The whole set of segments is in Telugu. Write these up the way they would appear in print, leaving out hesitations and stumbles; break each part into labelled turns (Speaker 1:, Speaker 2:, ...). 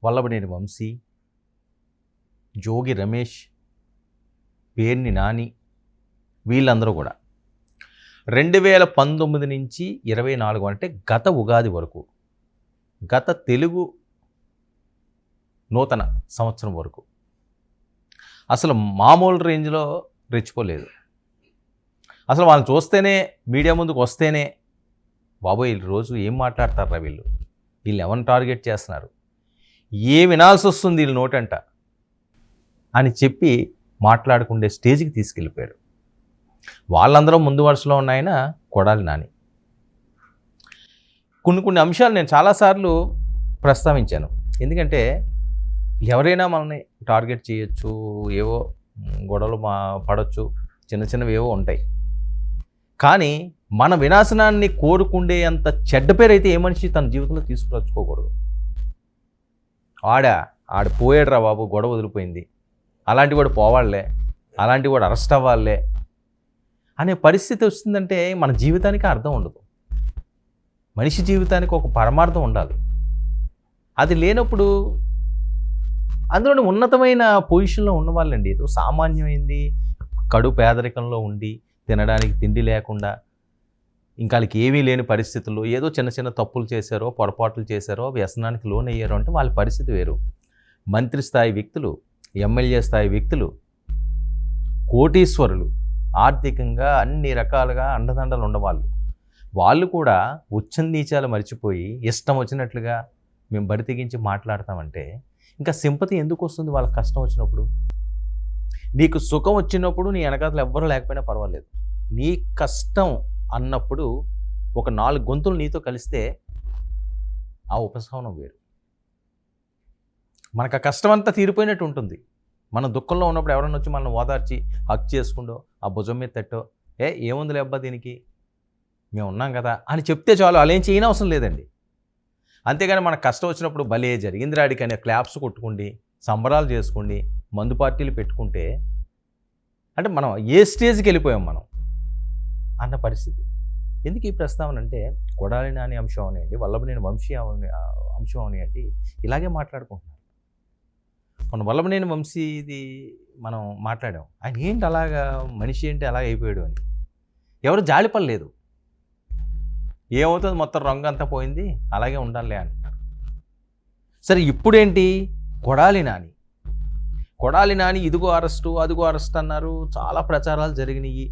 Speaker 1: వల్లభనేని వంశీ, జోగి రమేష్, పేర్ని నాని, వీళ్ళందరూ కూడా 2019 నుంచి 24 అంటే గత ఉగాది వరకు, గత తెలుగు నూతన సంవత్సరం వరకు అసలు మామూలు రేంజ్లో రెచ్చిపోలేదు. అసలు వాళ్ళని చూస్తేనే, మీడియా ముందుకు వస్తేనే, బాబోయ్ వీళ్ళు రోజు ఏం మాట్లాడతారా వీళ్ళు ఎవరిని టార్గెట్ చేస్తున్నారు, ఏ వినాల్సి వస్తుంది వీళ్ళు నోటంట అని చెప్పి మాట్లాడుకుండే స్టేజ్కి తీసుకెళ్ళిపోయారు. వాళ్ళందరూ ముందు వరుసలో ఉన్నాయన కొడాలి నాని. కొన్ని అంశాలు నేను చాలాసార్లు ప్రస్తావించాను. ఎందుకంటే ఎవరైనా మనల్ని టార్గెట్ చేయొచ్చు, ఏవో గొడవలు పడవచ్చు, చిన్నవి ఏవో ఉంటాయి. కానీ మన వినాశనాన్ని కోరుకుండే అంత చెడ్డ పేరు అయితే ఏ మనిషి తన జీవితంలో తీసుకురచ్చుకోకూడదు. ఆడు పోయాడురా బాబు, గొడవ వదిలిపోయింది, అలాంటి వాడు పోవాళ్లే, అలాంటి వాడు అరెస్ట్ అవ్వాలే అనే పరిస్థితి వస్తుందంటే మన జీవితానికి అర్థం ఉండదు. మనిషి జీవితానికి ఒక పరమార్థం ఉండాలి. అది లేనప్పుడు అందులోని ఉన్నతమైన పొజిషన్లో ఉన్నవాళ్ళండి, ఏదో సామాన్యమైంది కడు పేదరికంలో ఉండి తినడానికి తిండి లేకుండా ఇంకా వాళ్ళకి ఏమీ లేని పరిస్థితుల్లో ఏదో చిన్న తప్పులు చేశారో, పొరపాట్లు చేశారో, వ్యసనానికి లోనయ్యారో అంటే వాళ్ళ పరిస్థితి వేరు. మంత్రి స్థాయి వ్యక్తులు, ఎమ్మెల్యే స్థాయి వ్యక్తులు, కోటీశ్వరులు, ఆర్థికంగా అన్ని రకాలుగా అండదండలు ఉండవాళ్ళు, వాళ్ళు కూడా ఉచ్చం నీచాలు మర్చిపోయి ఇష్టం వచ్చినట్లుగా మేము బరి తెగించి మాట్లాడతామంటే ఇంకా సింపతి ఎందుకు వస్తుంది? వాళ్ళకి కష్టం వచ్చినప్పుడు, నీకు సుఖం వచ్చినప్పుడు నీ వెనకాతలు ఎవ్వరూ లేకపోయినా పర్వాలేదు, నీ కష్టం అన్నప్పుడు ఒక 4 గొంతులు నీతో కలిస్తే ఆ ఉపశమనం వేరు. మనకు ఆ కష్టం అంతా తీరిపోయినట్టు ఉంటుంది. మన దుఃఖంలో ఉన్నప్పుడు ఎవరైనా వచ్చి మనం ఓదార్చి హక్ చేసుకుంటో, ఆ భుజం మీద తట్టో, ఏముందిలే అబ్బా దీనికి, మేము ఉన్నాం కదా అని చెప్తే చాలు. అలా ఏం చేయని అవసరం లేదండి. అంతేగాని మనకు కష్టం వచ్చినప్పుడు భలే జరిగింది రాడికి అనే క్లాప్స్ కొట్టుకోండి, సంబరాలు చేసుకోండి, మందు పార్టీలు పెట్టుకుంటే అంటే మనం ఏ స్టేజ్కి వెళ్ళిపోయాం మనం అన్న పరిస్థితి. ఎందుకు ఈ ప్రస్తావన అంటే కొడాలి నాని అంశం అవనివ్వండి, వల్లభనేని వంశీ అంశం అవనివ్వండి, ఇలాగే మాట్లాడుకుంటున్నారు. మన వల్లభనేని వంశీది మనం మాట్లాడాం, ఆయన ఏంటి అలాగా, మనిషి ఏంటి అలాగ అయిపోయాడు అని. ఎవరు జాలిపడలేదు. ఏమవుతుంది, మొత్తం రంగు అంతా పోయింది, అలాగే ఉండాలి అంటున్నారు. సరే ఇప్పుడేంటి, కొడాలి నాని ఇదిగో అరెస్టు అదిగో అరెస్ట్ అన్నారు, చాలా ప్రచారాలు జరిగినాయి.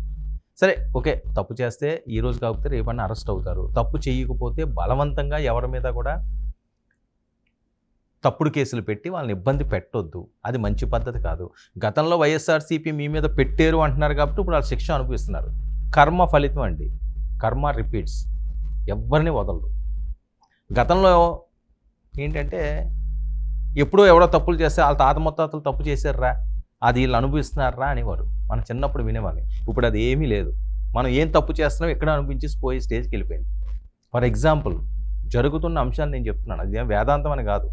Speaker 1: సరే ఓకే, తప్పు చేస్తే ఈ రోజు కాకపోతే రేపన్నా అరెస్ట్ అవుతారు, తప్పు చేయకపోతే బలవంతంగా ఎవరి మీద కూడా తప్పుడు కేసులు పెట్టి వాళ్ళని ఇబ్బంది పెట్టొద్దు, అది మంచి పద్ధతి కాదు. గతంలో వైఎస్ఆర్సీపీ మీ మీద పెట్టారు అంటున్నారు కాబట్టి ఇప్పుడు వాళ్ళు శిక్ష అనుభవిస్తున్నారు. కర్మ ఫలితం అండి, కర్మ రిపీట్స్, ఎవరిని వదలదు. గతంలో ఏంటంటే ఎప్పుడో ఎవడో తప్పులు చేస్తే వాళ్ళ తాత ముత్తాతలు తప్పు చేశారా, అది వీళ్ళు అనుభవిస్తున్నారా అనేవారు. మనం చిన్నప్పుడు వినేవాళ్ళం. ఇప్పుడు అది ఏమీ లేదు. మనం ఏం తప్పు చేస్తున్నాం ఎక్కడ అనిపించేసి పోయే స్టేజ్కి వెళ్ళిపోయింది. ఫర్ ఎగ్జాంపుల్ జరుగుతున్న అంశాలు నేను చెప్తున్నాను, అది ఏం వేదాంతం అని కాదు.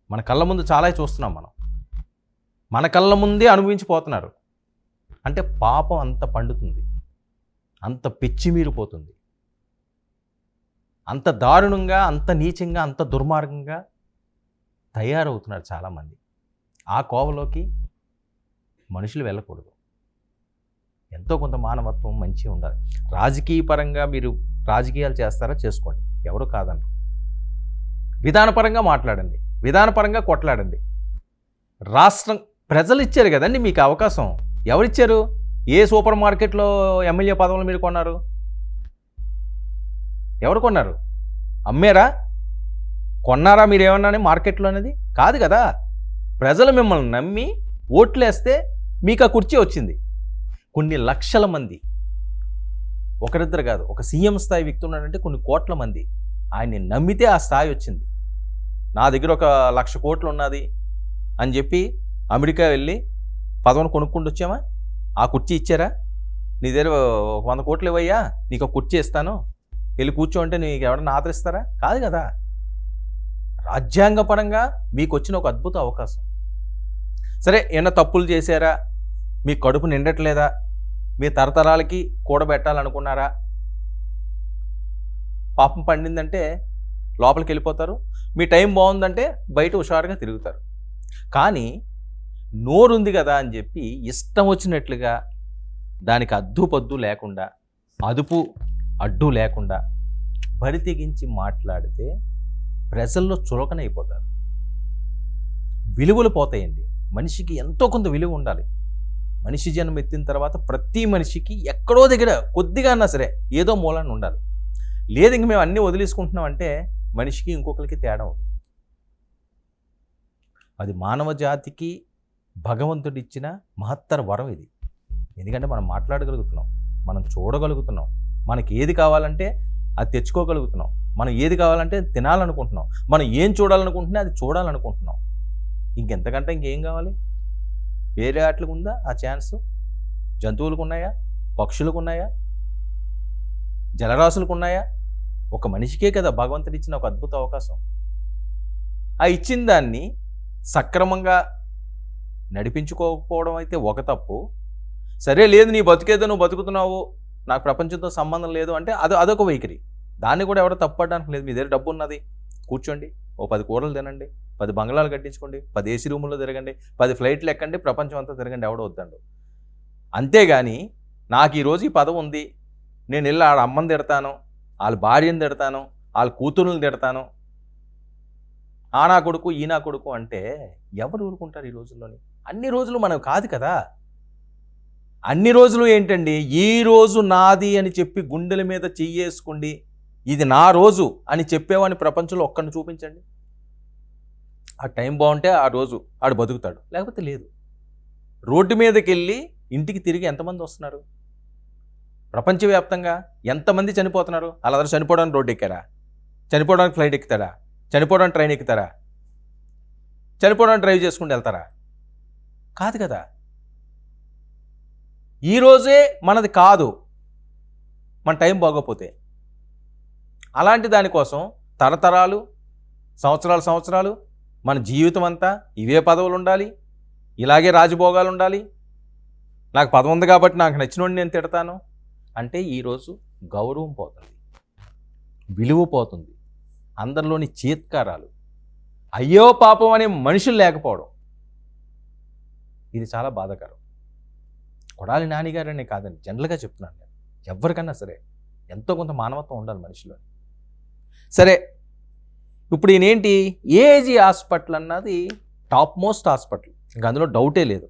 Speaker 1: మన కళ్ళ ముందు చాలా చూస్తున్నాం, మన కళ్ళ ముందే అనుభవించిపోతున్నారు. అంటే పాపం అంత పండుతుంది, అంత పెచ్చిమీరిపోతుంది, అంత దారుణంగా, అంత నీచంగా, అంత దుర్మార్గంగా తయారవుతున్నారు చాలామంది. ఆ కోవలోకి మనుషులు వెళ్ళకూడదు. ఎంతో కొంత మానవత్వం మంచి ఉండాలి. రాజకీయ పరంగా మీరు రాజకీయాలు చేస్తారా, చేసుకోండి, ఎవరు కాదన్నారు. విధానపరంగా మాట్లాడండి, విధానపరంగా కొట్లాడండి. రాష్ట్రం ప్రజలు ఇచ్చారు కదండి మీకు అవకాశం. ఎవరిచ్చారు? ఏ సూపర్ మార్కెట్లో ఎమ్మెల్యే పదవులు మీరు కొన్నారు? ఎవరు కొన్నారు? అమ్మారా? కొన్నారా మీరు ఏమన్నా మార్కెట్లో అనేది? కాదు కదా. ప్రజలు మిమ్మల్ని నమ్మి ఓట్లేస్తే మీకు ఆ కుర్చీ వచ్చింది. కొన్ని లక్షల మంది, ఒకరిద్దరు కాదు, ఒక సీఎం స్థాయి వ్యక్తి ఉన్నాడంటే కొన్ని కోట్ల మంది ఆయన్ని నమ్మితే ఆ స్థాయి వచ్చింది. నా దగ్గర 1,00,000 కోట్లు ఉన్నది అని చెప్పి అమెరికా వెళ్ళి పదవిని కొనుక్కుంటూ వచ్చామా? ఆ కుర్చీ ఇచ్చారా? నీ దగ్గర 100 కోట్లు ఇవ్వయ్యా, నీకు ఒక కుర్చీ ఇస్తాను, వెళ్ళి కూర్చో అంటే నీకు ఎవరన్నా ఆదరిస్తారా? కాదు కదా. రాజ్యాంగపరంగా మీకు వచ్చిన ఒక అద్భుత అవకాశం. సరే, ఏమన్నా తప్పులు చేశారా, మీ కడుపు నిండట్లేదా, మీ తరతరాలకి కూడబెట్టాలనుకున్నారా, పాపం పండిందంటే లోపలికి వెళ్ళిపోతారు. మీ టైం బాగుందంటే బయట హుషారుగా తిరుగుతారు. కానీ నోరుంది కదా అని చెప్పి ఇష్టం వచ్చినట్లుగా దానికి అద్దు లేకుండా, అదుపు అడ్డు లేకుండా బరి తెగించి మాట్లాడితే ప్రజల్లో చులకనైపోతారు. విలువలు పోతాయండి. మనిషికి ఎంతో కొంత విలువ ఉండాలి. మనిషి జన్మ ఎత్తిన తర్వాత ప్రతి మనిషికి ఎక్కడో దగ్గర కొద్దిగా అన్నా సరే ఏదో మూలాన్ని ఉండాలి. లేదు ఇంక మేము అన్నీ వదిలేసుకుంటున్నామంటే మనిషికి ఇంకొకరికి తేడా ఉంది. అది మానవ జాతికి భగవంతుడిచ్చిన మహత్తర వరం ఇది. ఎందుకంటే మనం మాట్లాడగలుగుతున్నాం, మనం చూడగలుగుతున్నాం, మనకి ఏది కావాలంటే అది తెచ్చుకోగలుగుతున్నాం, మనం ఏది కావాలంటే తినాలనుకుంటున్నాం, మనం ఏం చూడాలనుకుంటున్నా అది చూడాలనుకుంటున్నాం. ఇంకెంతకంటే ఇంకేం కావాలి? వేరే వాటికి ఉందా ఆ ఛాన్స్? జంతువులకు ఉన్నాయా? పక్షులకు ఉన్నాయా? జలరాశులకు ఉన్నాయా? ఒక మనిషికే కదా భగవంతుడు ఇచ్చిన ఒక అద్భుత అవకాశం. ఆ ఇచ్చిన దాన్ని సక్రమంగా నడిపించుకోకపోవడం అయితే ఒక తప్పు. సరే లేదు నీ బతుకేదో నువ్వు బతుకుతున్నావు, నాకు ప్రపంచంతో సంబంధం లేదు అంటే అదొక వైఖరి. దాన్ని కూడా ఎవరో తప్పడానికి లేదు. మీ దగ్గర డబ్బు ఉన్నది, కూర్చోండి, ఓ 10 కూరలు తినండి, 10 బంగ్లాలు కట్టించుకోండి, 10 ఏసీ రూముల్లో తిరగండి, 10 ఫ్లైట్లు ఎక్కండి, ప్రపంచం అంతా తిరగండి, ఎవడో వద్దండు. అంతేగాని నాకు ఈరోజు ఈ పదవి ఉంది, నేను వెళ్ళి ఆడ అమ్మని తిడతాను, వాళ్ళ భార్యను తిడతాను, వాళ్ళ కూతురుని తిడతాను, ఆ నా కొడుకు ఈ నా కొడుకు అంటే ఎవరు ఊరుకుంటారు ఈ రోజుల్లోని? అన్ని రోజులు మనం కాదు కదా. అన్ని రోజులు ఏంటండి, ఈ రోజు నాది అని చెప్పి గుండెల మీద చెయ్యేసుకోండి, ఇది నా రోజు అని చెప్పేవాడిని ప్రపంచంలో ఒక్కడిని చూపించండి. ఆ టైం బాగుంటే ఆ రోజు ఆడు బతుకుతాడు, లేకపోతే లేదు. రోడ్డు మీదకి వెళ్ళి ఇంటికి తిరిగి ఎంతమంది వస్తున్నారు? ప్రపంచవ్యాప్తంగా ఎంతమంది చనిపోతున్నారు? వాళ్ళందరూ చనిపోవడానికి రోడ్డు ఎక్కారా? చనిపోవడానికి ఫ్లైట్ ఎక్కుతారా? చనిపోవడానికి ట్రైన్ ఎక్కుతారా? చనిపోవడానికి డ్రైవ్ చేసుకుంటూ వెళ్తారా? కాదు కదా. ఈరోజే మనది కాదు మన టైం బాగోపోతే. అలాంటి దానికోసం తరతరాలు, సంవత్సరాలు మన జీవితం అంతా ఇవే పదవులు ఉండాలి, ఇలాగే రాజభోగాలు ఉండాలి, నాకు పదవి ఉంది కాబట్టి నాకు నచ్చినోడిని నేను తిడతాను అంటే ఈరోజు గౌరవం పోతుంది, విలువ పోతుంది, అందరిలోని చీత్కారాలు, అయ్యో పాపం అనే మనుషులు లేకపోవడం, ఇది చాలా బాధాకరం. కొడాలి నానిగారనే కాదండి, జనరల్గా చెప్తున్నాను నేను. ఎవరికన్నా సరే ఎంతో కొంత మానవత్వం ఉండాలి మనిషిలో. సరే, ఇప్పుడు ఈయనేంటి, ఏజీ హాస్పిటల్ అన్నది టాప్ మోస్ట్ హాస్పిటల్, ఇంకా అందులో డౌటే లేదు.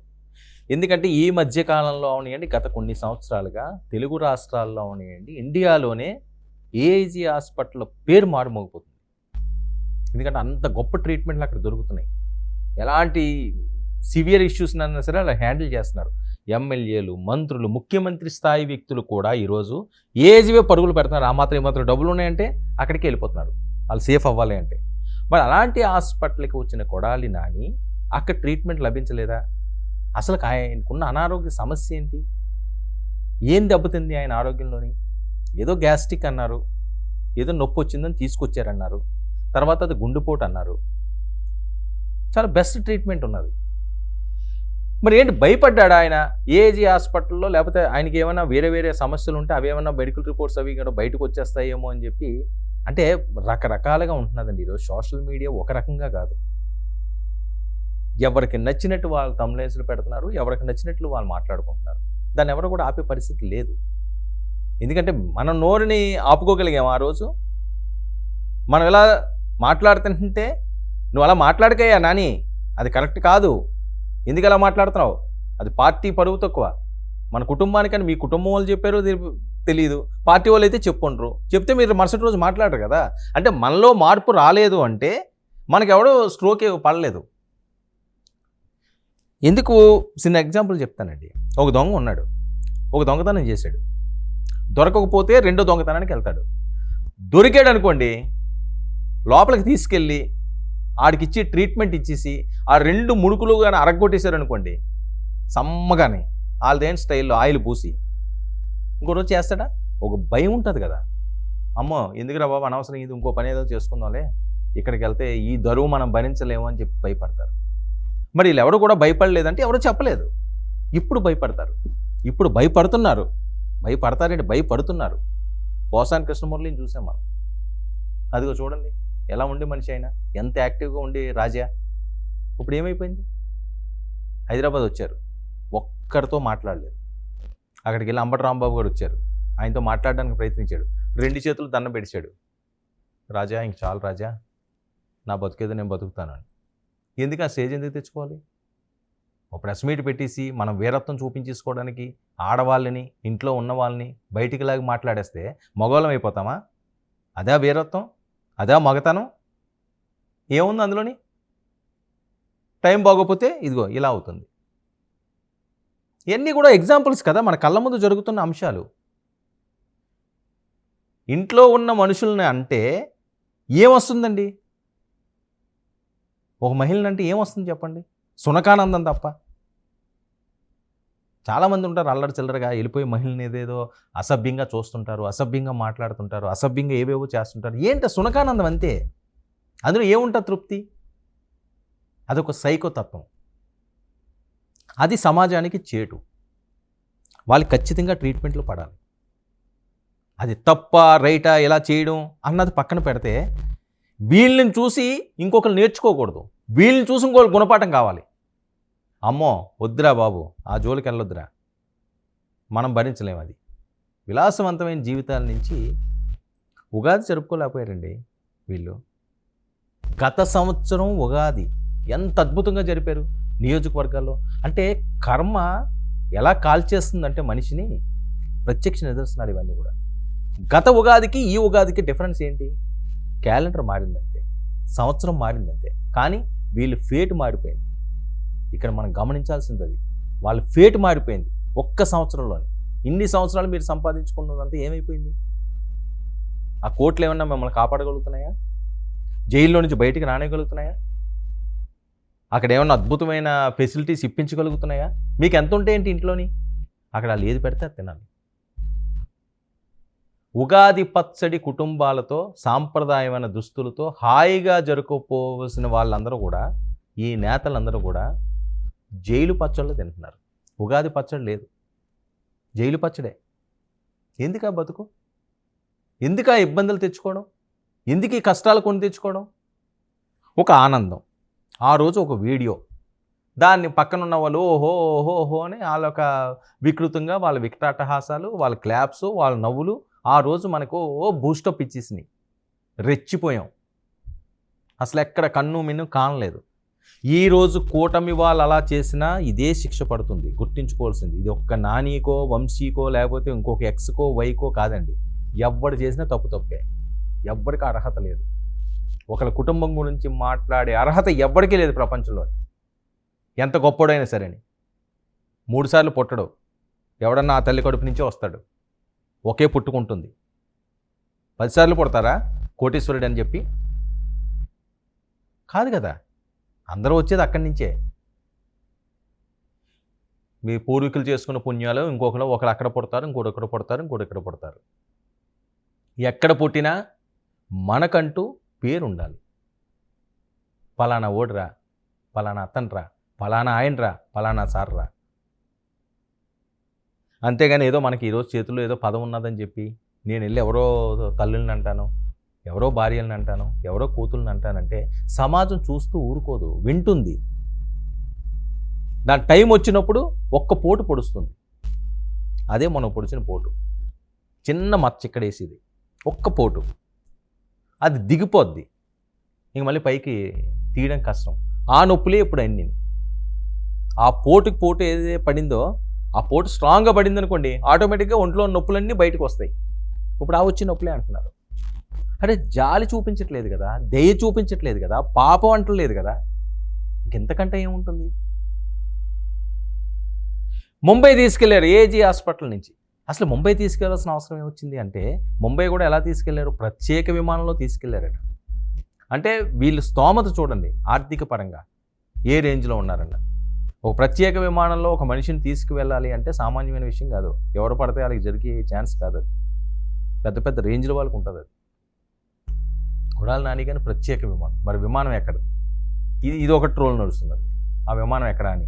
Speaker 1: ఎందుకంటే ఈ మధ్యకాలంలో అవనివ్వండి, గత కొన్ని సంవత్సరాలుగా తెలుగు రాష్ట్రాల్లో అవనివ్వండి, ఇండియాలోనే ఏజీ హాస్పిటల్ పేరు మారుమోగిపోతుంది. ఎందుకంటే అంత గొప్ప ట్రీట్మెంట్లు అక్కడ దొరుకుతున్నాయి. ఎలాంటి సివియర్ ఇష్యూస్ అన్నా సరే అలా హ్యాండిల్ చేస్తున్నారు. ఎమ్మెల్యేలు, మంత్రులు, ముఖ్యమంత్రి స్థాయి వ్యక్తులు కూడా ఈరోజు ఏజీవే పరుగులు పెడుతున్నారు. ఆ మాత్రం ఏమాత్రం డబ్బులు ఉన్నాయంటే అక్కడికి వెళ్ళిపోతున్నారు, వాళ్ళు సేఫ్ అవ్వాలి అంటే. మరి అలాంటి హాస్పిటల్కి వచ్చిన కొడాలి నాని అక్కడ ట్రీట్మెంట్ లభించలేదా? అసలు ఆయనకున్న అనారోగ్య సమస్య ఏంటి? ఏం దెబ్బతింది ఆయన ఆరోగ్యంలోని? ఏదో గ్యాస్ట్రిక్ అన్నారు, ఏదో నొప్పి వచ్చిందని తీసుకొచ్చారన్నారు, తర్వాత అది గుండెపోటు అన్నారు. చాలా బెస్ట్ ట్రీట్మెంట్ ఉన్నది. మరి ఏంటి భయపడ్డాడు ఆయన ఏజీ హాస్పిటల్లో? లేకపోతే ఆయనకి ఏమైనా వేరే సమస్యలు ఉంటే అవి ఏమైనా మెడికల్ రిపోర్ట్స్ అవి కూడా బయటకు వచ్చేస్తాయేమో అని చెప్పి. అంటే రకరకాలుగా ఉంటున్నదండి ఈరోజు సోషల్ మీడియా. ఒక రకంగా కాదు, ఎవరికి నచ్చినట్టు వాళ్ళు తమ్నెయిల్స్లు పెడుతున్నారు, ఎవరికి నచ్చినట్లు వాళ్ళు మాట్లాడుకుంటున్నారు. దాన్ని ఎవరు కూడా ఆపే పరిస్థితి లేదు. ఎందుకంటే మనం నోరుని ఆపుకోగలిగాం ఆ రోజు. మనం ఎలా మాట్లాడుతుంటే, నువ్వు అలా మాట్లాడకయ్యా నాని, అది కరెక్ట్ కాదు, ఎందుకు అలా మాట్లాడుతున్నావు, అది పార్టీ పరువు తక్కువ, మన కుటుంబానికని మీ కుటుంబం వాళ్ళు చెప్పారు తెలియదు, పార్టీ వాళ్ళు అయితే చెప్పుండ్రు, చెప్తే మీరు మరుసటి రోజు మాట్లాడరు కదా. అంటే మనలో మార్పు రాలేదు అంటే మనకెవడో స్ట్రోకే పడలేదు. ఎందుకు చిన్న ఎగ్జాంపుల్ చెప్తానండి. ఒక దొంగ ఉన్నాడు, ఒక దొంగతనం చేశాడు, దొరకకపోతే రెండో దొంగతనానికి వెళ్తాడు. దొరికాడు అనుకోండి, లోపలికి తీసుకెళ్ళి ఆడికిచ్చి ట్రీట్మెంట్ ఇచ్చేసి ఆ 2 ముడుకులు కానీ అరగొట్టేశారు అనుకోండి, సమ్మగానే వాళ్ళదేం స్టైల్లో ఆయిల్ పూసి ఇంకో రోజు చేస్తాడా? ఒక భయం ఉంటుంది కదా, అమ్మో ఎందుకురా బాబు అనవసరం, ఇది ఇంకో పని ఏదో చేసుకుందాంలే, ఇక్కడికి వెళ్తే ఈ దరువు మనం భరించలేము అని చెప్పి భయపడతారు. మరి వీళ్ళు ఎవరు కూడా భయపడలేదంటే ఎవరు చెప్పలేదు. ఇప్పుడు భయపడతారు, ఇప్పుడు భయపడుతున్నారు, భయపడతారంటే భయపడుతున్నారు. పోసాని కృష్ణమురళిని చూసాం మనం, అదిగో చూడండి ఎలా ఉండే మనిషి అయినా, ఎంత యాక్టివ్గా ఉండే రాజా, ఇప్పుడు ఏమైపోయింది? హైదరాబాద్ వచ్చారు, ఒక్కరితో మాట్లాడలేదు. అక్కడికి వెళ్ళి అంబటి రాంబాబు గారు వచ్చారు, ఆయనతో మాట్లాడడానికి ప్రయత్నించాడు, 2 చేతులు దండం పెట్టాడు. రాజా ఇంక చాలు రాజా, నా బతుకేదో నేను బతుకుతాను అని. ఎందుకు ఆ స్టేజ్ ఎందుకు తెచ్చుకోవాలి? ఒక ప్రెస్ మీట్ పెట్టేసి మనం వీరత్వం చూపించేసుకోవడానికి ఆడవాళ్ళని, ఇంట్లో ఉన్న వాళ్ళని బయటికి లాగి మాట్లాడేస్తే మగవాళ్ళం అయిపోతామా? అదే వీరత్వం, అదే మగతనం? ఏముంది అందులోని? టైం బాగోపోతే ఇదిగో ఇలా అవుతుంది. ఇవన్నీ కూడా ఎగ్జాంపుల్స్ కదా, మన కళ్ళ ముందు జరుగుతున్న అంశాలు. ఇంట్లో ఉన్న మనుషుల్ని అంటే ఏమొస్తుందండి? ఒక మహిళని అంటే ఏమొస్తుంది చెప్పండి? సునకానందం తప్ప. చాలామంది ఉంటారు అల్లరి చిల్లరగా వెళ్ళిపోయి మహిళని ఏదేదో అసభ్యంగా చూస్తుంటారు, అసభ్యంగా మాట్లాడుతుంటారు, అసభ్యంగా ఏవేవో చేస్తుంటారు. ఏంటి సునకానందం అంతే. అందులో ఏముంటుంది తృప్తి? అదొక సైకోతత్వం. అది సమాజానికి చేటు. వాళ్ళకి ఖచ్చితంగా ట్రీట్మెంట్లు పడాలి. అది తప్ప రైటా ఎలా చేయడం అన్నది పక్కన పెడితే, వీళ్ళని చూసి ఇంకొకరు నేర్చుకోకూడదు, వీళ్ళని చూసి ఇంకొకరు గుణపాఠం కావాలి. అమ్మో వద్దురా బాబు, ఆ జోలికి వెళ్ళొద్దురా, మనం భరించలేము. అది విలాసవంతమైన జీవితాల నుంచి ఉగాది జరుపుకోలేకపోయారండి వీళ్ళు. గత సంవత్సరం ఉగాది ఎంత అద్భుతంగా జరిపారు నియోజకవర్గాల్లో. అంటే కర్మ ఎలా కాల్చేస్తుందంటే మనిషిని, ప్రత్యక్ష నిదర్శనాలు ఇవన్నీ కూడా. గత ఉగాదికి ఈ ఉగాదికి డిఫరెన్స్ ఏంటి? క్యాలెండర్ మారిందంతే, సంవత్సరం మారిందంతే, కానీ వీళ్ళు ఫేట్ మారిపోయింది. ఇక్కడ మనం గమనించాల్సింది అది. వాళ్ళ ఫేట్ మారిపోయింది ఒక్క సంవత్సరంలోనే. ఇన్ని సంవత్సరాలు మీరు సంపాదించుకున్నదంతా ఏమైపోయింది? ఆ కోట్లు ఏమన్నా మిమ్మల్ని కాపాడగలుగుతున్నాయా? జైల్లో నుంచి బయటికి రానిగలుగుతున్నాయా? అక్కడ ఏమన్నా అద్భుతమైన ఫెసిలిటీస్ ఇప్పించగలుగుతున్నాయా? మీకు ఎంత ఉంటే ఏంటి ఇంట్లోని? అక్కడ వాళ్ళు ఏది పెడితే అది తినాలి. ఉగాది పచ్చడి కుటుంబాలతో, సాంప్రదాయమైన దుస్తులతో హాయిగా జరుపుకోవాల్సిన వాళ్ళందరూ కూడా, ఈ నేతలందరూ కూడా జైలు పచ్చళ్ళు తింటున్నారు. ఉగాది పచ్చడి లేదు, జైలు పచ్చడే. ఎందుకు ఆ బతుకు? ఎందుకు ఆ ఇబ్బందులు తెచ్చుకోవడం? ఎందుకు ఈ కష్టాలు కొని తెచ్చుకోవడం? ఒక ఆనందం, ఆ రోజు ఒక వీడియో, దాన్ని పక్కనున్న వాళ్ళు ఓహో ఓహో ఓహో అని వాళ్ళొక వికృతంగా వాళ్ళ వికటాటహాసాలు, వాళ్ళ క్లాప్స్, వాళ్ళ నవ్వులు ఆ రోజు మనకు బూస్టప్ ఇచ్చేసినాయి. రెచ్చిపోయాం, అసలు ఎక్కడ కన్ను మిన్ను కానలేదు. ఈరోజు కూటమి వాళ్ళు అలా చేసినా ఇదే శిక్ష పడుతుంది, గుర్తించుకోవాల్సింది. ఇది ఒక్క నానీకో, వంశీకో, లేకపోతే ఇంకొక ఎక్స్కో, వైకో కాదండి. ఎవ్వడు చేసినా తప్పు తప్పే. ఎవ్వరికి అర్హత లేదు. ఒకళ్ళ కుటుంబం గురించి మాట్లాడే అర్హత ఎవ్వరికీ లేదు ప్రపంచంలో, ఎంత గొప్పడైనా సరే. 3 సార్లు పుట్టడు ఎవడన్నా, ఆ తల్లి కడుపు నుంచే వస్తాడు. ఒకే పుట్టుకుంటుంది. 10 సార్లు పుడతారా కోటీశ్వరుడు అని చెప్పి? కాదు కదా, అందరూ వచ్చేది అక్కడి నుంచే. మీ పూర్వీకులు చేసుకున్న పుణ్యాలు ఒకరు అక్కడ పుడతారు, ఇంకోటి ఇక్కడ పుడతారు, ఇంకోటి ఇక్కడ పుడతారు. ఎక్కడ పుట్టినా మనకంటూ పేరు ఉండాలి. పలానా ఓడిరా, పలానా అతన్రా, పలానా ఆయనరా, పలానా సార్రా. అంతేగాని ఏదో మనకి ఈరోజు చేతుల్లో ఏదో పదం ఉన్నదని చెప్పి నేను వెళ్ళి ఎవరో తల్లుల్ని అంటాను, ఎవరో భార్యలను అంటాను, ఎవరో కూతుళ్ళని అంటానంటే సమాజం చూస్తూ ఊరుకోదు, వింటుంది. దాని టైం వచ్చినప్పుడు ఒక్క పోటు పొడుస్తుంది. అదే మనం పొడిచిన పోటు, చిన్న మచ్చ ఇక్కడేసేది ఒక్క పోటు, అది దిగిపోద్ది. ఇంక మళ్ళీ పైకి తీయడం కష్టం. ఆ నొప్పులే ఇప్పుడు అన్నీ. ఆ పోటుకి పోటు ఏదైతే పడిందో, ఆ పోటు స్ట్రాంగ్గా పడింది అనుకోండి, ఆటోమేటిక్గా ఒంట్లో నొప్పులన్నీ బయటకు వస్తాయి. ఇప్పుడు ఆ వచ్చి నొప్పులే అంటున్నారు. అరే జాలి చూపించట్లేదు కదా, దయ చూపించట్లేదు కదా, పాపం అంటలేదు కదా, ఇంకెంతకంటే ఏముంటుంది? ముంబై తీసుకెళ్లారు ఏజీ హాస్పిటల్ నుంచి. అసలు ముంబై తీసుకెళ్లాల్సిన అవసరం ఏమొచ్చింది అంటే, ముంబై కూడా ఎలా తీసుకెళ్లారు? ప్రత్యేక విమానంలో తీసుకెళ్లారట. అంటే వీళ్ళు స్తోమత చూడండి, ఆర్థిక పరంగా ఏ రేంజ్లో ఉన్నారన్న. ఒక ప్రత్యేక విమానంలో ఒక మనిషిని తీసుకువెళ్ళాలి అంటే సామాన్యమైన విషయం కాదు. ఎవరు పడితే వాళ్ళకి జరిగే ఛాన్స్ కాదు. అది పెద్ద పెద్ద రేంజ్ల వాళ్ళకు ఉంటుంది. అది కొడాలి నాని కానీ ప్రత్యేక విమానం. మరి విమానం ఎక్కడది? ఇది ఒక ట్రోల్ నడుస్తున్నది, ఆ విమానం ఎక్కడ అని.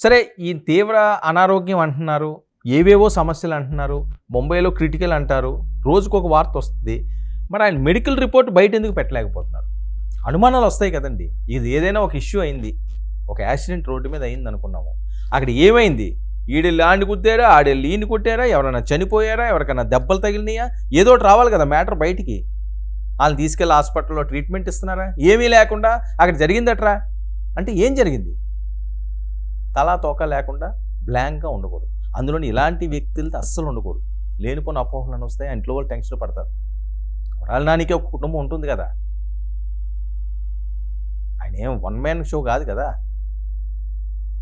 Speaker 1: సరే, ఈ తీవ్ర అనారోగ్యం అంటున్నారు, ఏవేవో సమస్యలు అంటున్నారు, ముంబైలో క్రిటికల్ అంటారు, రోజుకొక వార్త వస్తుంది. మరి ఆయన మెడికల్ రిపోర్ట్ బయట ఎందుకు పెట్టలేకపోతున్నారు? అనుమానాలు వస్తాయి కదండి. ఇది ఏదైనా ఒక ఇష్యూ అయింది, ఒక యాక్సిడెంట్ రోడ్డు మీద అయింది అనుకున్నాము, అక్కడ ఏమైంది? ఈడెళ్ళి ఆడిని కుట్టారా, ఆడెళ్ళి ఈయన కుట్టారా, ఎవరైనా చనిపోయారా, ఎవరికైనా దెబ్బలు తగిలినాయా, ఏదో ఒకటి రావాలి కదా మ్యాటర్ బయటికి. వాళ్ళని తీసుకెళ్ళి హాస్పిటల్లో ట్రీట్మెంట్ ఇస్తున్నారా? ఏమీ లేకుండా అక్కడ జరిగిందట్రా అంటే ఏం జరిగింది? తలా తోక లేకుండా బ్లాంక్గా ఉండకూడదు. అందులోని ఇలాంటి వ్యక్తులతో అస్సలు ఉండకూడదు. లేనిపోయిన అపోహలను వస్తాయి, ఇంట్లో వాళ్ళు టెన్షన్ పడతారు. కొడాలి ఒక కుటుంబం ఉంటుంది కదా, ఆయన ఏం వన్ మ్యాన్ షో కాదు కదా,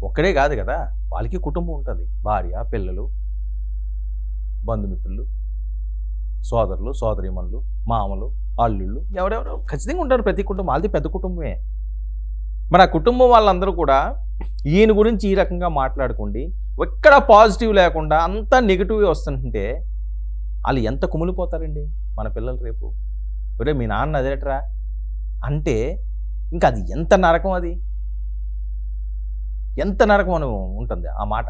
Speaker 1: ఒక్కడే కాదు కదా, వాళ్ళకి కుటుంబం ఉంటుంది. భార్య, పిల్లలు, బంధుమిత్రులు, సోదరులు, సోదరీమణులు, మామలు, అల్లుళ్ళు, ఎవరెవరు ఖచ్చితంగా ఉంటారు. ప్రతి కుటుంబం వాళ్ళది పెద్ద కుటుంబమే. మరి ఆ కుటుంబం వాళ్ళందరూ కూడా ఈయన గురించి ఈ రకంగా మాట్లాడుకోండి, ఎక్కడ పాజిటివ్ లేకుండా అంతా నెగిటివ్ వస్తుంటే వాళ్ళు ఎంత కుమిలిపోతారండి మన పిల్లలు. రేపు ఒరే మీ నాన్న అదేట్రా అంటే ఇంకా అది ఎంత నరకం, అది ఎంత నరకం అని ఉంటుంది ఆ మాట.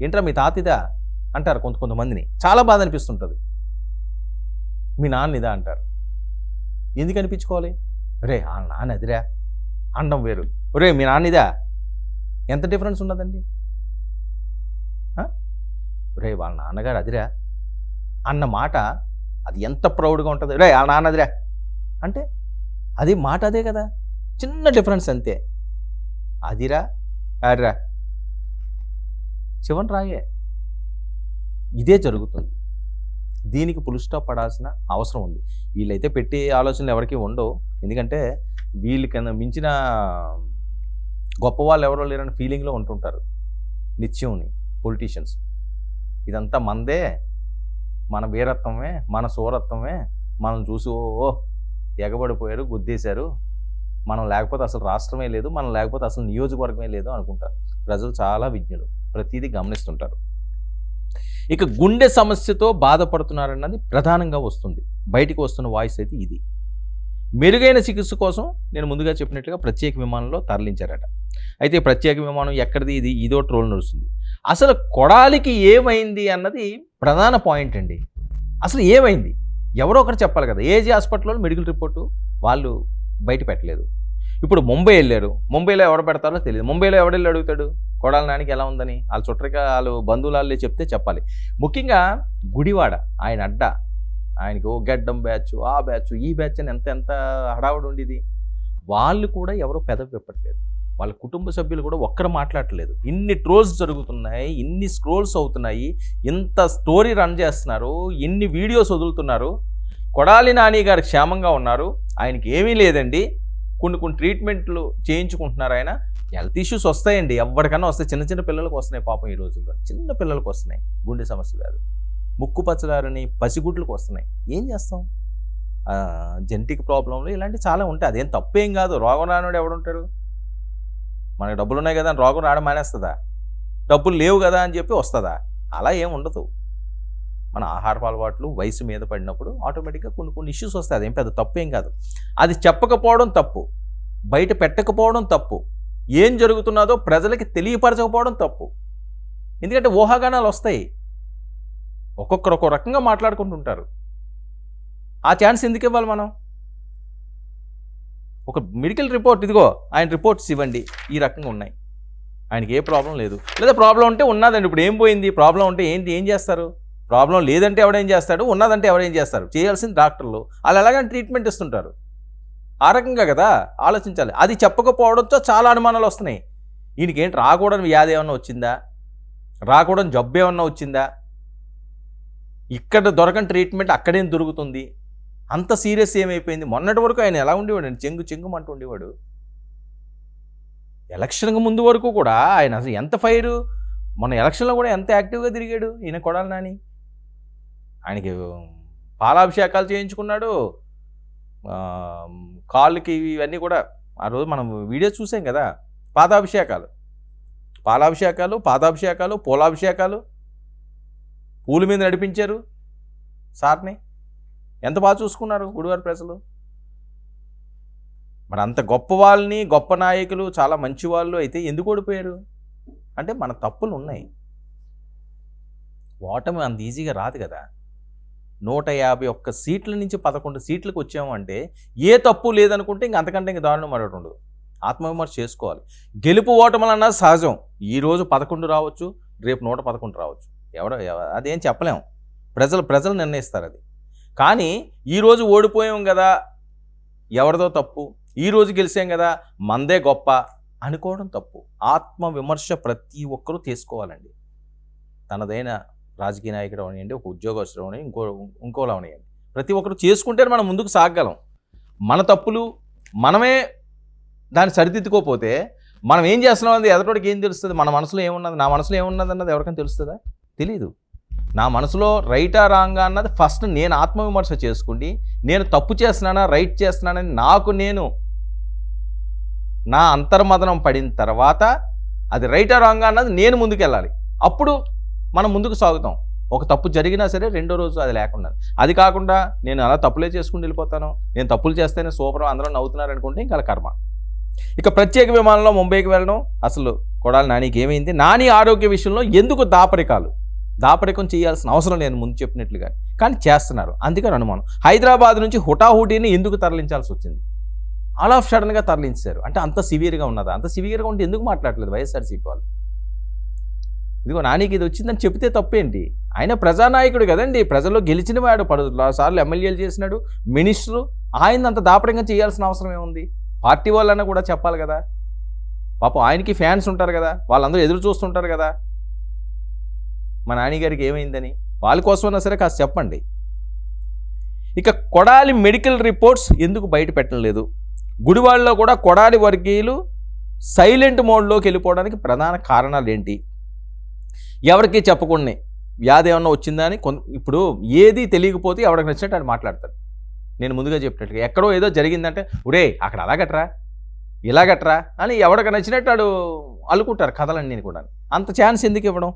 Speaker 1: ఏంట్రా మీ తాతిదా అంటారు కొంతమందిని, చాలా బాధ అనిపిస్తుంటుంది. మీ నాన్న ఇదా అంటారు. ఎందుకు అనిపించుకోవాలి? రే ఆ నాన్న అదిరా అండం వేరు, ఒరే మీ నాన్న ఇదా, ఎంత డిఫరెన్స్ ఉన్నదండి. రే వాళ్ళ నాన్నగారు అదిరా అన్న మాట అది ఎంత ప్రౌడ్గా ఉంటుంది. రే ఆ నాన్న అదిరా అంటే అది మాట అదే కదా, చిన్న డిఫరెన్స్ అంతే. అదిరా అదిరా చివరి రాయే. ఇదే జరుగుతుంది. దీనికి ఫుల్ స్టాప్ పడాల్సిన అవసరం ఉంది. వీళ్ళైతే పెట్టే ఆలోచనలు ఎవరికి ఉండవు, ఎందుకంటే వీళ్ళకన్నా మించిన గొప్ప వాళ్ళు ఎవరో లేరని ఫీలింగ్లో ఉంటుంటారు నిత్యంని పొలిటీషియన్స్. ఇదంతా మనదే, మన వీరత్వమే, మన సూరత్వమే, మనం చూసి ఓ ఎగబడిపోయారు, గుద్దేశారు, మనం లేకపోతే అసలు రాష్ట్రమే లేదు, మనం లేకపోతే అసలు నియోజకవర్గమే లేదు అనుకుంటారు. ప్రజలు చాలా విజ్ఞులు, ప్రతిదీ గమనిస్తుంటారు. ఇక గుండె సమస్యతో బాధపడుతున్నారన్నది ప్రధానంగా వస్తుంది, బయటికి వస్తున్న వాయిస్ అయితే ఇది. మెరుగైన చికిత్స కోసం నేను ముందుగా చెప్పినట్లుగా ప్రత్యేక విమానంలో తరలించారట. అయితే ప్రత్యేక విమానం ఎక్కడిది, ఇదో ట్రోల్ నడుస్తుంది. అసలు కొడాలికి ఏమైంది అన్నది ప్రధాన పాయింట్ అండి. అసలు ఏమైంది ఎవరో ఒకరు చెప్పాలి కదా. ఏజీ హాస్పిటల్లో మెడికల్ రిపోర్టు వాళ్ళు బయట పెట్టలేదు. ఇప్పుడు ముంబై వెళ్ళారు, ముంబైలో ఎవరు పెడతారో తెలియదు. ముంబైలో ఎవడెళ్ళి అడుగుతాడు కొడాలి నానికి ఎలా ఉందని? వాళ్ళ చుట్టరిక వాళ్ళు బంధువులాళ్ళే చెప్తే చెప్పాలి. ముఖ్యంగా గుడివాడ ఆయన అడ్డ, ఆయనకి ఓ గడ్డం బ్యాచ్, ఆ బ్యాచ్, ఈ బ్యాచ్ అని ఎంత హడావుడి ఉండేది. వాళ్ళు కూడా ఎవరో పెదవి విప్పట్లేదు, వాళ్ళ కుటుంబ సభ్యులు కూడా ఒక్కరు మాట్లాడట్లేదు. ఇన్ని ట్రోల్స్ జరుగుతున్నాయి, ఇన్ని స్క్రోల్స్ అవుతున్నాయి, ఇంత స్టోరీ రన్ చేస్తున్నారు, ఎన్ని వీడియోస్ వదులుతున్నారు. కొడాలి నాని గారు క్షేమంగా ఉన్నారు, ఆయనకి ఏమీ లేదండి, కొన్ని ట్రీట్మెంట్లు చేయించుకుంటున్నారు. ఆయన హెల్త్ ఇష్యూస్ వస్తాయండి, ఎవరికన్నా వస్తాయి, చిన్న పిల్లలకు వస్తున్నాయి పాపం. ఈ రోజుల్లో చిన్న పిల్లలకు వస్తున్నాయి గుండె సమస్య వ్యాధులు, ముక్కు పచ్చడారని పసిగుడ్లకు వస్తున్నాయి. ఏం చేస్తాం? జెనెటిక్ ప్రాబ్లంలు ఇలాంటివి చాలా ఉంటాయి. అదేం తప్పేం కాదు. రోగం రానివాడు ఎవడుంటాడు? మనకి డబ్బులు ఉన్నాయి కదా అని రోగం రావడం మానేస్తుందా? డబ్బులు లేవు కదా అని చెప్పి వస్తుందా? అలా ఏం ఉండదు. మన ఆహారపు అలవాట్లు వయసు మీద పడినప్పుడు ఆటోమేటిక్గా కొన్ని ఇష్యూస్ వస్తాయి. అదేం పెద్ద తప్పేం కాదు. అది చెప్పకపోవడం తప్పు, బయట పెట్టకపోవడం తప్పు, ఏం జరుగుతున్నదో ప్రజలకి తెలియపరచకపోవడం తప్పు. ఎందుకంటే ఊహాగానాలు వస్తాయి, ఒక్కొక్కరు ఒక్కో రకంగా మాట్లాడుకుంటుంటారు. ఆ ఛాన్స్ ఎందుకు ఇవ్వాలి మనం? ఒక మెడికల్ రిపోర్ట్, ఇదిగో ఆయన రిపోర్ట్స్ ఇవ్వండి, ఈ రకంగా ఉన్నాయి, ఆయనకి ఏ ప్రాబ్లం లేదు, లేదా ప్రాబ్లం ఉంటే ఉన్నదండి. ఇప్పుడు ఏం పోయింది? ప్రాబ్లం ఉంటే ఏం చేస్తారు? ప్రాబ్లం లేదంటే ఎవడేం చేస్తాడు, ఉన్నదంటే ఎవరేం చేస్తారు? చేయాల్సింది డాక్టర్లు. వాళ్ళు ఎలాగని ట్రీట్మెంట్ ఇస్తుంటారు. ఆ రకంగా కదా ఆలోచించాలి. అది చెప్పకపోవడంతో చాలా అనుమానాలు వస్తున్నాయి. ఈయనకి ఏంటి రాకూడని వ్యాధి ఏమన్నా వచ్చిందా, రాకూడని జబ్బు ఏమన్నా వచ్చిందా, ఇక్కడ దొరకని ట్రీట్మెంట్ అక్కడేం దొరుకుతుంది, అంత సీరియస్ ఏమైపోయింది? మొన్నటి వరకు ఆయన ఎలా ఉండేవాడు అండి? చెంగుమంటూ ఉండేవాడు. ఎలక్షన్కి ముందు వరకు కూడా ఆయన అసలు ఎంత ఫైరు, మొన్న ఎలక్షన్లో కూడా ఎంత యాక్టివ్గా తిరిగాడు ఈయన కొడాలి నాని. ఆయనకి పాలాభిషేకాలు చేయించుకున్నాడు, కాళ్ళకి ఇవన్నీ కూడా. ఆ రోజు మనం వీడియో చూసాం కదా, పాలాభిషేకాలు, పూలాభిషేకాలు, పూల మీద నడిపించారు సార్ని. ఎంత బాగా చూసుకున్నారు గుడివారి ప్రజలు. మరి అంత గొప్ప వాళ్ళని, గొప్ప నాయకులు, చాలా మంచి వాళ్ళు అయితే ఎందుకు ఓడిపోయారు అంటే మన తప్పులు ఉన్నాయి. ఓటమి అంత ఈజీగా రాదు కదా. 151 సీట్ల నుంచి 11 సీట్లకు వచ్చాము అంటే ఏ తప్పు లేదనుకుంటే ఇంక అంతకంటే ఇంక దారుణం మరొకటి ఉండదు. ఆత్మవిమర్శ చేసుకోవాలి. గెలుపు ఓటములు అన్నది సహజం. ఈరోజు 11 రావచ్చు, రేపు 111 రావచ్చు. అదేం చెప్పలేము. ప్రజలు నిర్ణయిస్తారు అది. కానీ ఈరోజు ఓడిపోయాం కదా, ఎవరిదో తప్పు, ఈరోజు గెలిచాం కదా మందే గొప్ప అనుకోవడం తప్పు. ఆత్మవిమర్శ ప్రతి ఒక్కరూ తీసుకోవాలండి. తనదైన రాజకీయ నాయకుడు అవనివ్వండి, ఒక ఉద్యోగస్తుడు అవనివ్వండి, ఇంకోలా అవనివ్వండి, ప్రతి ఒక్కరు చేసుకుంటే మనం ముందుకు సాగగలం. మన తప్పులు మనమే దాన్ని సరిదిద్దుకోకపోతే మనం ఏం చేస్తున్నాం అన్నది ఎదటోడికి ఏం తెలుస్తుంది? మన మనసులో ఏమున్నది, నా మనసులో ఏమున్నది అన్నది ఎవరికైనా తెలుస్తుందా? తెలీదు. నా మనసులో రైటా రాంగా అన్నది ఫస్ట్ నేను ఆత్మవిమర్శ చేసుకుండి, నేను తప్పు చేస్తున్నానా రైట్ చేస్తున్నానని నాకు నేను నా అంతర్మదనం పడిన తర్వాత అది రైటా రాంగా అన్నది నేను ముందుకెళ్ళాలి. అప్పుడు మనం ముందుకు సాగుతాం. ఒక తప్పు జరిగినా సరే రెండో రోజు అది లేకుండా. అది కాకుండా నేను అలా తప్పులే చేసుకుని వెళ్ళిపోతాను, నేను తప్పులు చేస్తేనే సూపర్ అందరూ నవ్వుతున్నారు అనుకుంటే ఇంకా కర్మ. ఇక ప్రత్యేక విమానంలో ముంబైకి వెళ్ళడం, అసలు కొడాలి నానికి ఏమైంది, నాని ఆరోగ్య విషయంలో ఎందుకు దాపరికం చేయాల్సిన అవసరం నేను ముందు చెప్పినట్లుగా కానీ చేస్తున్నారు, అందుకని అనుమానం. హైదరాబాద్ నుంచి హుటాహుటీని ఎందుకు తరలించాల్సి వచ్చింది? ఆల్ ఆఫ్ సడన్గా తరలించారు అంటే అంత సివియర్గా ఉన్నదా? అంత సివియర్గా ఉంటే ఎందుకు మాట్లాడలేదు వైఎస్ఆర్సీపీ వాళ్ళు? ఇదిగో నానికి ఇది వచ్చిందని చెప్తే తప్పేంటి? ఆయన ప్రజానాయకుడు కదండి, ప్రజల్లో గెలిచిన వాడు, 10 సార్లు ఎమ్మెల్యేలు చేసినాడు, మినిస్టరు. ఆయన అంత దాపరంగా చేయాల్సిన అవసరం ఏముంది? పార్టీ వాళ్ళన్నా కూడా చెప్పాలి కదా. పాపం ఆయనకి ఫ్యాన్స్ ఉంటారు కదా, వాళ్ళందరూ ఎదురు చూస్తుంటారు కదా మా నాన్నగారికి ఏమైందని. వాళ్ళ కోసమైనా సరే కాస్త చెప్పండి. ఇక కొడాలి మెడికల్ రిపోర్ట్స్ ఎందుకు బయట పెట్టలేదు? గుడివాడలో కూడా కొడాలి వర్గీయులు సైలెంట్ మోడ్లోకి వెళ్ళిపోవడానికి ప్రధాన కారణాలు ఏంటి? ఎవరికి చెప్పకుండా వ్యాధి ఏమన్నా వచ్చిందా అని ఇప్పుడు ఏది తెలియకపోతే ఎవరికి నచ్చినట్టు ఆయన మాట్లాడతాడు. నేను ముందుగా చెప్పినట్టుగా ఎక్కడో ఏదో జరిగిందంటే ఒరే అక్కడ అలాగట్రా ఇలాగట్రా అని ఎవరికి నచ్చినట్టు వాడు అల్లుకుంటారు కథలన్నీ కూడా. అంత ఛాన్స్ ఎందుకు ఇవ్వడం?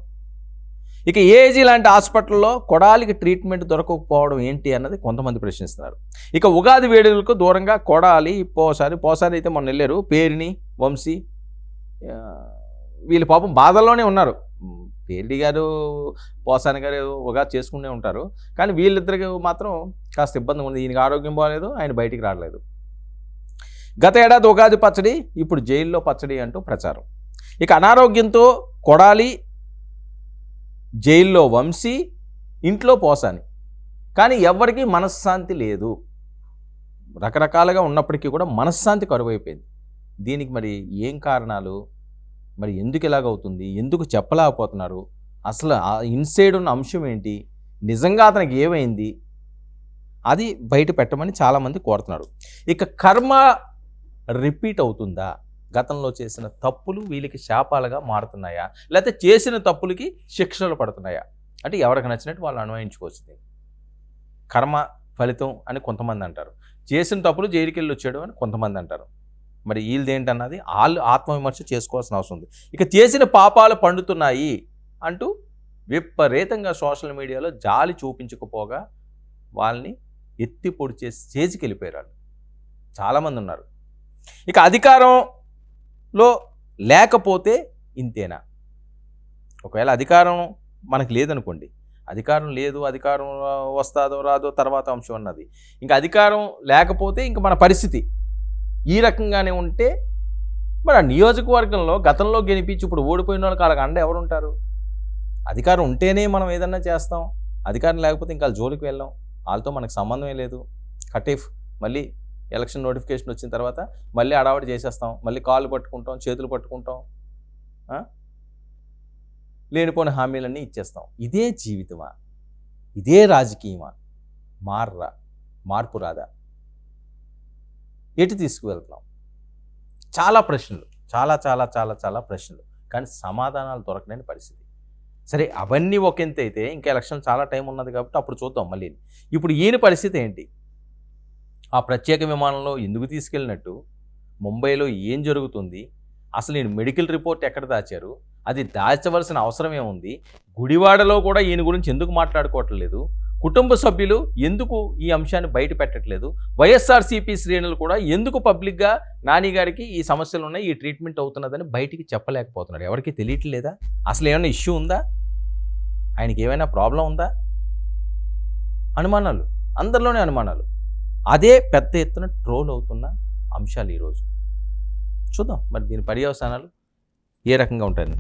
Speaker 1: ఇక ఏజీ లాంటి హాస్పిటల్లో కొడాలికి ట్రీట్మెంట్ దొరకకపోవడం ఏంటి అన్నది కొంతమంది ప్రశ్నిస్తున్నారు. ఇక ఉగాది వేడుకలకు దూరంగా కొడాలి పోసారి అయితే మొన్న వెళ్ళారు, పేరుని వంశీ వీళ్ళు పాపం బాధల్లోనే ఉన్నారు. పేర్డి గారు పోసాని గారు ఉగాది చేసుకునే ఉంటారు, కానీ వీళ్ళిద్దరికి మాత్రం కాస్త ఇబ్బంది ఉంది. ఈయనకి ఆరోగ్యం బాగాలేదు, ఆయన బయటికి రావట్లేదు. గత ఏడాది ఉగాది పచ్చడి, ఇప్పుడు జైల్లో పచ్చడి అంటూ ప్రచారం. ఇక అనారోగ్యంతో కొడాలి, జైల్లో వంశీ, ఇంట్లో పోసాని, కానీ ఎవరికీ మనశ్శాంతి లేదు. రకరకాలుగా ఉన్నప్పటికీ కూడా మనశ్శాంతి కరువైపోయింది. దీనికి మరి ఏం కారణాలు, మరి ఎందుకు ఇలాగవుతుంది, ఎందుకు చెప్పలేకపోతున్నారు, అసలు ఆ ఇన్సైడ్ ఉన్న అంశం ఏంటి, నిజంగా అతనికి ఏమైంది, అది బయట పెట్టమని చాలామంది కోరుతున్నారు. ఇక కర్మ రిపీట్ అవుతుందా? గతంలో చేసిన తప్పులు వీళ్ళకి శాపాలుగా మారుతున్నాయా, లేకపోతే చేసిన తప్పులకి శిక్షలు పడుతున్నాయా? అంటే ఎవరికి నచ్చినట్టు వాళ్ళు అన్వయించుకోవచ్చు. కర్మ ఫలితం అని కొంతమంది అంటారు, చేసిన తప్పులు జైలుకి వెళ్ళి వచ్చాడు అని కొంతమంది అంటారు. మరి వీళ్ళదేంటన్నది వాళ్ళు ఆత్మవిమర్శ చేసుకోవాల్సిన అవసరం ఉంది. ఇక చేసిన పాపాలు పండుతున్నాయి అంటూ విపరీతంగా సోషల్ మీడియాలో జాలి చూపించకపోగా వాళ్ళని ఎత్తి పొడి చేసి స్టేజ్కి వెళ్ళిపోయారు వాళ్ళు. చాలామంది ఉన్నారు. ఇక అధికారంలో లేకపోతే ఇంతేనా? ఒకవేళ అధికారం మనకు లేదనుకోండి, అధికారం లేదు, అధికారం వస్తుందో రాదో తర్వాత అంశం అన్నది. ఇంకా అధికారం లేకపోతే ఇంక మన పరిస్థితి ఈ రకంగానే ఉంటే మరి ఆ నియోజకవర్గంలో గతంలో గెలిపించి ఇప్పుడు ఓడిపోయిన వాళ్ళకి వాళ్ళకి అండ ఎవరు ఉంటారు? అధికారం ఉంటేనే మనం ఏదన్నా చేస్తాం, అధికారం లేకపోతే ఇంకా వాళ్ళ జోలికి వెళ్ళాం, వాళ్ళతో మనకు సంబంధమే లేదు. కటీఫ్ మళ్ళీ ఎలక్షన్ నోటిఫికేషన్ వచ్చిన తర్వాత మళ్ళీ అడావడి చేసేస్తాం, మళ్ళీ కాళ్ళు పట్టుకుంటాం, చేతులు పట్టుకుంటాం, లేనిపోయిన హామీలన్నీ ఇచ్చేస్తాం. ఇదే జీవితమా? ఇదే రాజకీయమా? మార్పు రాదా? ఎటు తీసుకువెళ్తున్నాం? చాలా ప్రశ్నలు, చాలా చాలా చాలా చాలా ప్రశ్నలు, కానీ సమాధానాలు దొరకలేని పరిస్థితి. సరే అవన్నీ ఒక ఎంత అయితే ఇంకా ఎలక్షన్ చాలా టైం ఉన్నది కాబట్టి అప్పుడు చూద్దాం మళ్ళీ. ఇప్పుడు ఈయన పరిస్థితి ఏంటి? ఆ ప్రత్యేక విమానంలో ఎందుకు తీసుకెళ్ళినట్టు, ముంబైలో ఏం జరుగుతుంది, అసలు ఈయన మెడికల్ రిపోర్ట్ ఎక్కడ దాచారు, అది దాచవలసిన అవసరం ఏముంది, గుడివాడలో కూడా ఈయన గురించి ఎందుకు మాట్లాడుకోవట్లేదు, కుటుంబ సభ్యులు ఎందుకు ఈ అంశాన్ని బయట పెట్టట్లేదు, వైఎస్ఆర్సీపీ శ్రేణులు కూడా ఎందుకు పబ్లిక్గా నాని గారికి ఈ సమస్యలు ఉన్నాయి, ఈ ట్రీట్మెంట్ అవుతున్నదని బయటికి చెప్పలేకపోతున్నారు. ఎవరికి తెలియట్లేదా? అసలు ఏమైనా ఇష్యూ ఉందా? ఆయనకి ఏమైనా ప్రాబ్లం ఉందా? అనుమానాలు, అందరిలోనే అనుమానాలు. అదే పెద్ద ఎత్తున ట్రోల్ అవుతున్న అంశాలు ఈరోజు. చూద్దాం మరి దీని పర్యవసానాలు ఏ రకంగా ఉంటాయని.